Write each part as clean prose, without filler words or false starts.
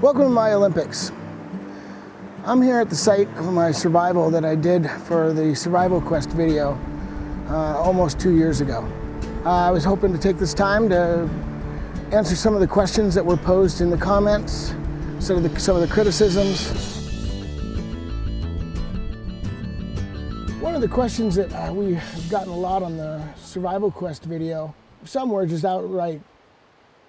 Welcome to my Olympics. I'm here at the site of my survival that I did for the Survival Quest video almost 2 years ago. I was hoping to take this time to answer some of the questions that were posed in the comments, some of the criticisms. One of the questions that we have gotten a lot on the Survival Quest video, some were just outright,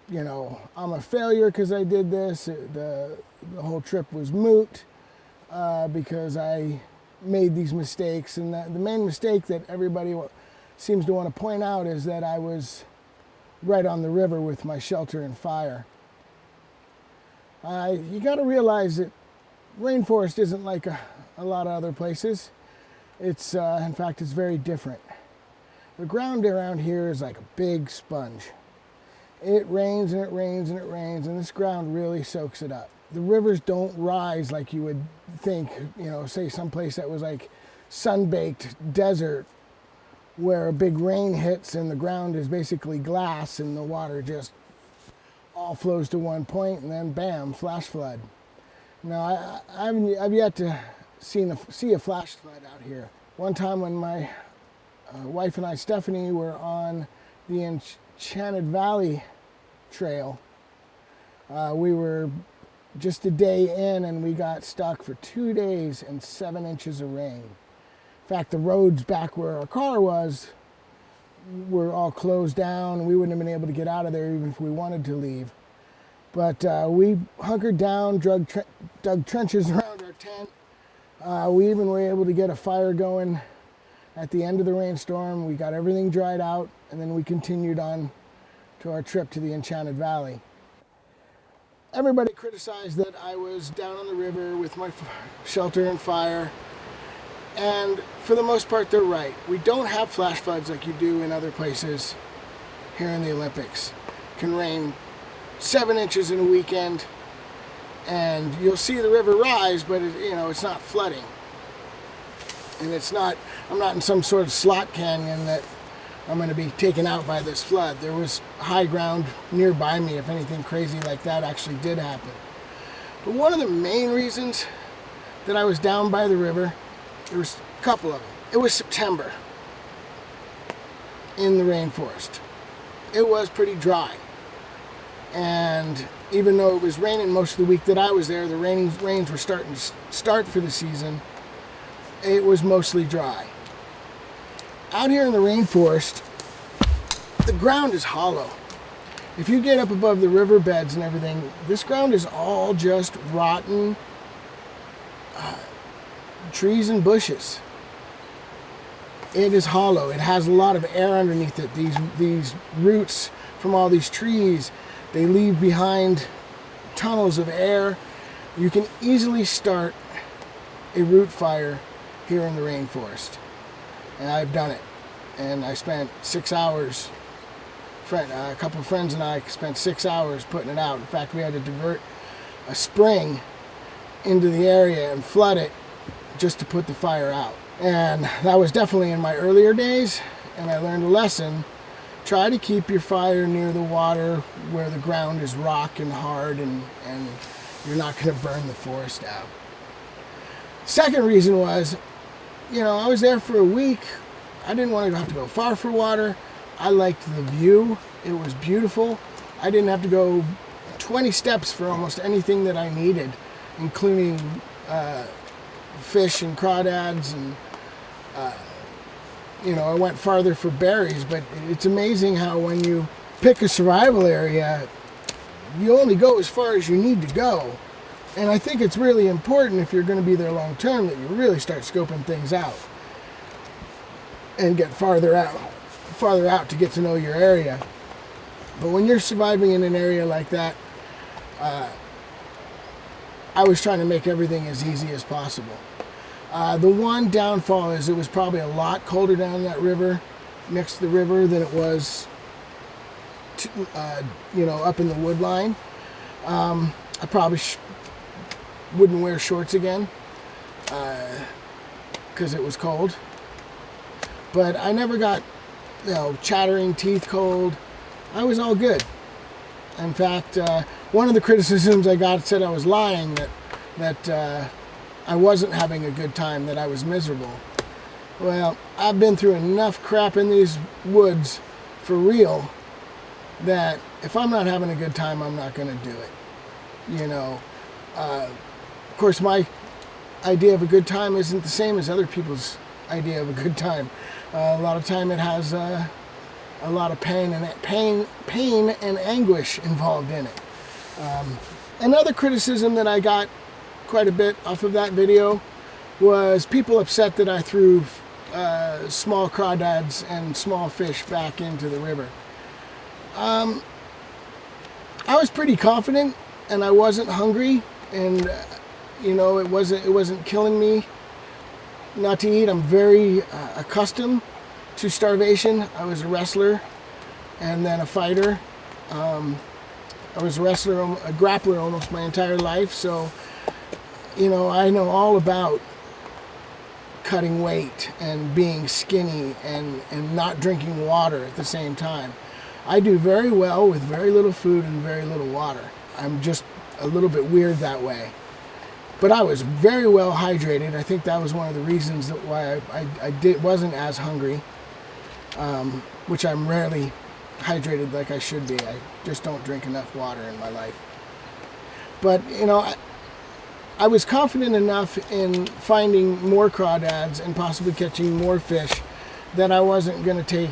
you know, I'm a failure because I did this. The whole trip was moot because I made these mistakes. And the main mistake that everybody seems to want to point out is that I was right on the river with my shelter and fire. You got to realize that rainforest isn't like a lot of other places. It's, in fact, it's very different. The ground around here is like a big sponge. It rains and it rains and it rains, and this ground really soaks it up. The rivers don't rise like you would think, you know, say someplace that was like sun-baked desert where a big rain hits and the ground is basically glass and the water just all flows to one point and then bam, flash flood. Now, I've yet to see a flash flood out here. One time when my wife and I, Stephanie, were on the Enchanted Valley trail, we were just a day in and we got stuck for 2 days and 7 inches of rain. In fact, the roads back where our car was were all closed down. We wouldn't have been able to get out of there even if we wanted to leave. But we hunkered down, dug trenches around our tent. We even were able to get a fire going at the end of the rainstorm. We got everything dried out, and then we continued on to our trip to the Enchanted Valley. Everybody criticized that I was down on the river with my shelter and fire, and for the most part they're right. We don't have flash floods like you do in other places here in the Olympics. It can rain 7 inches in a weekend, and you'll see the river rise, but it's not flooding. And I'm not in some sort of slot canyon that I'm going to be taken out by this flood. There was high ground nearby me if anything crazy like that actually did happen. But one of the main reasons that I was down by the river, there was a couple of them. It was September in the rainforest. It was pretty dry. And even though it was raining most of the week that I was there, the rains were starting to start for the season, it was mostly dry. Out here in the rainforest, the ground is hollow. If you get up above the riverbeds and everything, this ground is all just rotten trees and bushes. It is hollow. It has a lot of air underneath it. These roots from all these trees, they leave behind tunnels of air. You can easily start a root fire here in the rainforest. And I've done it. And I spent 6 hours, a couple of friends and I spent 6 hours putting it out. In fact, we had to divert a spring into the area and flood it just to put the fire out. And that was definitely in my earlier days, and I learned a lesson. Try to keep your fire near the water where the ground is rock and hard, and you're not going to burn the forest out. Second reason was, I was there for a week. I didn't want to have to go far for water. I liked the view. It was beautiful. I didn't have to go 20 steps for almost anything that I needed, including fish and crawdads, and I went farther for berries. But it's amazing how when you pick a survival area, you only go as far as you need to go. And I think it's really important, if you're going to be there long term, that you really start scoping things out and get farther out to get to know your area. But when you're surviving in an area like that, I was trying to make everything as easy as possible. The one downfall is it was probably a lot colder down that river, next to the river, than it was up in the wood line. I probably wouldn't wear shorts again because it was cold. But I never got, chattering teeth cold. I was all good. In fact, one of the criticisms I got said I was lying, that I wasn't having a good time, that I was miserable. Well, I've been through enough crap in these woods for real that if I'm not having a good time, I'm not going to do it. You know, of course, my idea of a good time isn't the same as other people's idea of a good time. A lot of time it has a lot of pain and anguish involved in it. Another criticism that I got quite a bit off of that video was people upset that I threw small crawdads and small fish back into the river. I was pretty confident, and I wasn't hungry, and you know, it wasn't killing me not to eat. I'm very accustomed to starvation. I was a wrestler and then a fighter. I was a wrestler, a grappler almost my entire life, so you know, I know all about cutting weight and being skinny and not drinking water at the same time. I do very well with very little food and very little water. I'm just a little bit weird that way. But I was very well hydrated. I think that was one of the reasons that why I wasn't as hungry, which I'm rarely hydrated like I should be. I just don't drink enough water in my life. But, you know, I was confident enough in finding more crawdads and possibly catching more fish that I wasn't going to take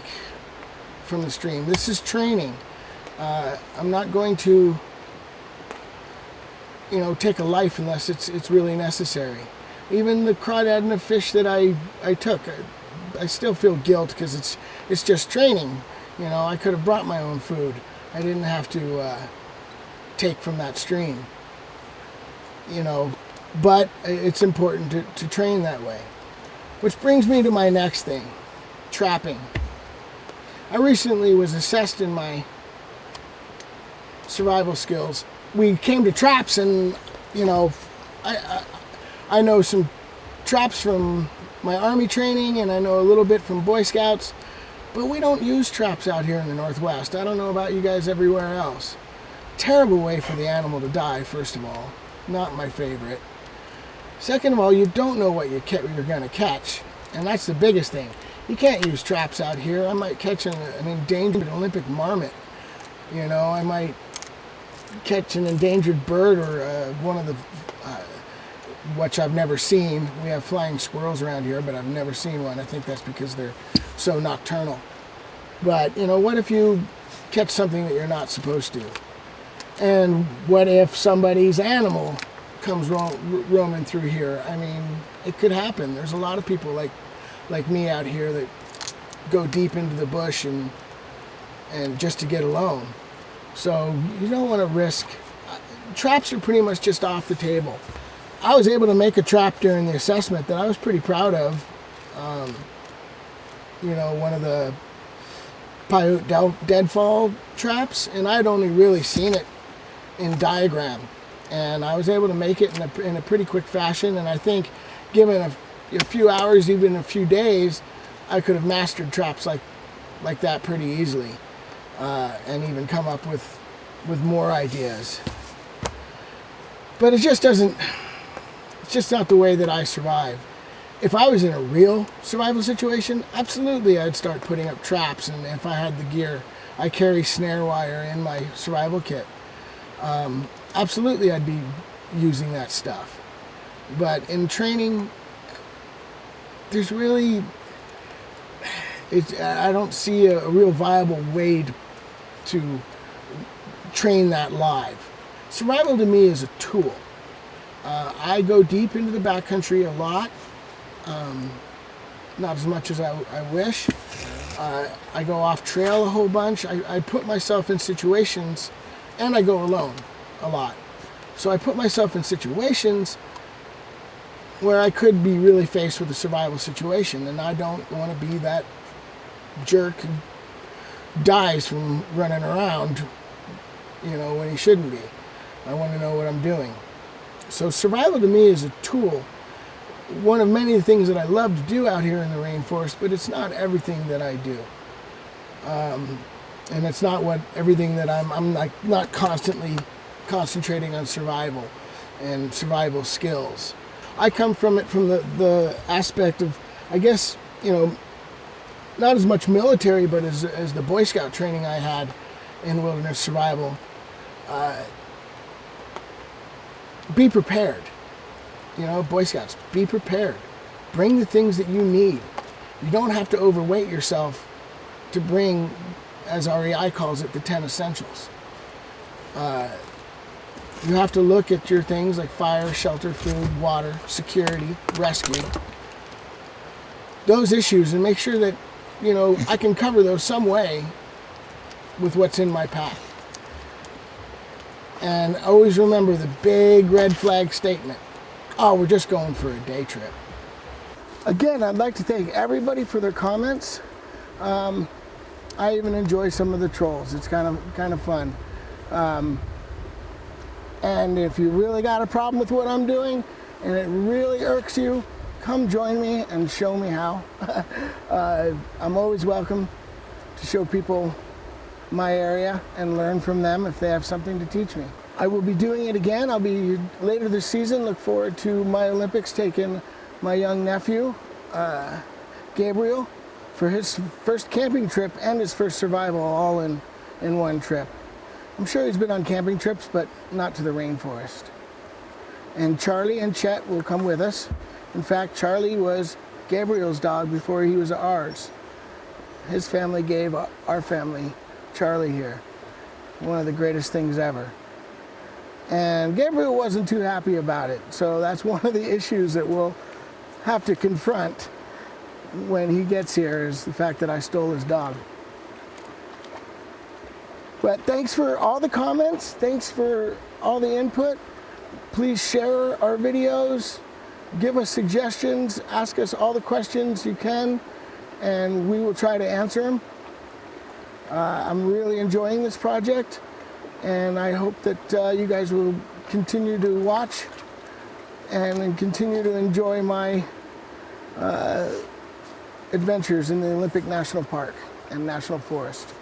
from the stream. This is training. I'm not going to, you know, take a life unless it's really necessary. Even the crawdad and the fish that I took, I still feel guilt because it's just training. You know, I could have brought my own food. I didn't have to take from that stream. You know, but it's important to train that way. Which brings me to my next thing, trapping. I recently was assessed in my survival skills. We came to traps, and you know, I know some traps from my Army training, and I know a little bit from Boy Scouts, but we don't use traps out here in the Northwest. I don't know about you guys everywhere else. Terrible way for the animal to die, first of all. Not my favorite. Second of all, you don't know what you're going to catch, and that's the biggest thing. You can't use traps out here. I might catch an endangered Olympic marmot. You know, I might catch an endangered bird or one of the, which I've never seen. We have flying squirrels around here, but I've never seen one. I think that's because they're so nocturnal. But, you know, what if you catch something that you're not supposed to? And what if somebody's animal comes roaming through here? I mean, it could happen. There's a lot of people like me out here that go deep into the bush and just to get alone. So you don't want to risk. Traps are pretty much just off the table. I was able to make a trap during the assessment that I was pretty proud of. You know, one of the Paiute deadfall traps, and I'd only really seen it in diagram, and I was able to make it in a pretty quick fashion. And I think, given a few hours, even a few days, I could have mastered traps like that pretty easily, and even come up with more ideas. But it just doesn't. It's just not the way that I survive. If I was in a real survival situation, absolutely I'd start putting up traps, and if I had the gear, I carry snare wire in my survival kit. Absolutely I'd be using that stuff. But in training, there's really, I don't see a real viable way to train that live. Survival to me is a tool. I go deep into the backcountry a lot. Not as much as I wish. I go off trail a whole bunch. I put myself in situations, and I go alone a lot. So I put myself in situations where I could be really faced with a survival situation, and I don't want to be that jerk who dies from running around, you know, when he shouldn't be. I want to know what I'm doing. So survival to me is a tool. One of many things that I love to do out here in the rainforest, but it's not everything that I do. And it's not everything that I'm like not constantly concentrating on survival and survival skills. I come from it from the aspect of, I guess, you know, not as much military, but as the Boy Scout training I had in wilderness survival. Be prepared. You know, Boy Scouts, be prepared. Bring the things that you need. You don't have to overweight yourself to bring, as REI calls it, the 10 essentials. You have to look at your things like fire, shelter, food, water, security, rescue. Those issues, and make sure that, you know, I can cover those some way with what's in my pack. And always remember the big red flag statement. Oh, we're just going for a day trip. Again, I'd like to thank everybody for their comments. I even enjoy some of the trolls. It's kind of fun. And if you really got a problem with what I'm doing and it really irks you, come join me and show me how. I'm always welcome to show people my area and learn from them if they have something to teach me. I will be doing it again. I'll be later this season. Look forward to my Olympics, taking my young nephew, Gabriel, for his first camping trip and his first survival all in one trip. I'm sure he's been on camping trips, but not to the rainforest. And Charlie and Chet will come with us. In fact, Charlie was Gabriel's dog before he was ours. His family gave our family Charlie here. One of the greatest things ever. And Gabriel wasn't too happy about it, so that's one of the issues that we'll have to confront when he gets here, is the fact that I stole his dog. But thanks for all the comments, thanks for all the input. Please share our videos, give us suggestions, ask us all the questions you can, and we will try to answer them. I'm really enjoying this project, and I hope that you guys will continue to watch and continue to enjoy my adventures in the Olympic National Park and National Forest.